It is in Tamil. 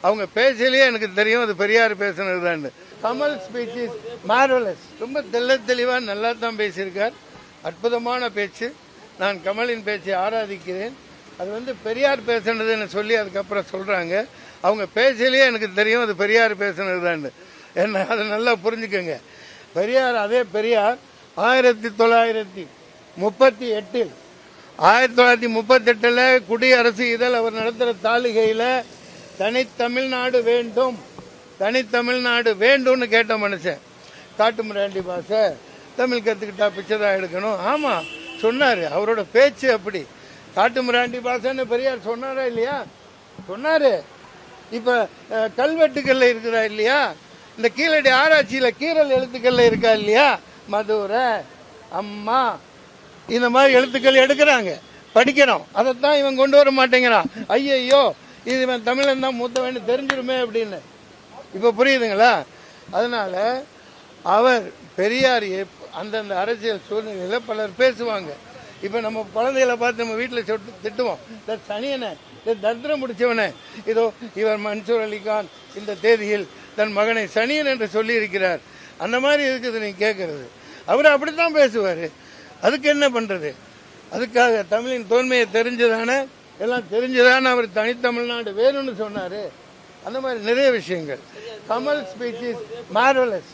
அவங்க பேச்சிலேயே எனக்கு தெரியும் அது பெரியார் பேசுனது தான். Kamal speech is marvellous. ரொம்ப தெளிவா நல்லா தான் பேசியிருக்கார். அற்புதமான பேச்சு. நான் கமலின் பேச்சை ஆராதிக்கிறேன். அது பெரியார் பேசுனதுன்னு சொல்லி அதுக்கப்புறம் சொல்றாங்க. அவங்க பேச்சிலேயே எனக்கு தெரியும் அது பெரியார் பேசுனது தான். என்ன அதை நல்லா புரிஞ்சுக்கோங்க. பெரியார் அதே பெரியார் 1938 குடியரசு இதழ் அவர் நடத்துகிற தாளிகையில் தனித்தமிழ்நாடு வேண்டும், தனித்தமிழ்நாடு வேண்டும்னு கேட்ட மனுஷன். காட்டுமிராண்டி பாஷை தமிழ் கற்றுக்கிட்டா பிச்சை தான் எடுக்கணும். ஆமாம் சொன்னார். அவரோட பேச்சு அப்படி. காட்டுமிராண்டி பாஷைன்னு பெரியார் சொன்னாரா இல்லையா? சொன்னார். இப்போ கல்வெட்டுக்கள்ல இருக்கிறா இல்லையா? இந்த கீழடி ஆராய்ச்சியில் கீரல் எழுத்துக்கள்ல இருக்கா இல்லையா? மதுரை, அம்மா, இந்த மாதிரி எழுத்துக்கள் எடுக்கிறாங்க, படிக்கிறோம். அதைத்தான் இவன் கொண்டு வர மாட்டேங்கிறான். ஐயோ இது இவன் தமிழன் தான் மூத்தவன்னு தெரிஞ்சிருமே அப்படின்னு. இப்போ புரியுதுங்களா? அதனால அவர் பெரியார் அந்தந்த அரசியல் சூழ்நிலையில் பலர் பேசுவாங்க. இப்போ நம்ம குழந்தைகளை பார்த்து நம்ம வீட்டில் திட்டுவோம், சனியனை, தரித்திரம் முடிச்சவனே, இதோ இவர் மன்சூர் அலிகான் இந்த தேதியில் தன் மகனை சனியன் என்று சொல்லி இருக்கிறார். அந்த மாதிரி இருக்குது நீ கேட்கறது. அவர் அப்படித்தான் பேசுவார். அதுக்கு என்ன பண்றது? அதுக்காக தமிழின் தோன்மையை தெரிஞ்சுதானே, எல்லாம் தெரிஞ்சுதானே அவர் தனித்தமிழ்நாடு வேணும்னு சொன்னாரு. அந்த மாதிரி நிறைய விஷயங்கள். Kamal speech is marvellous.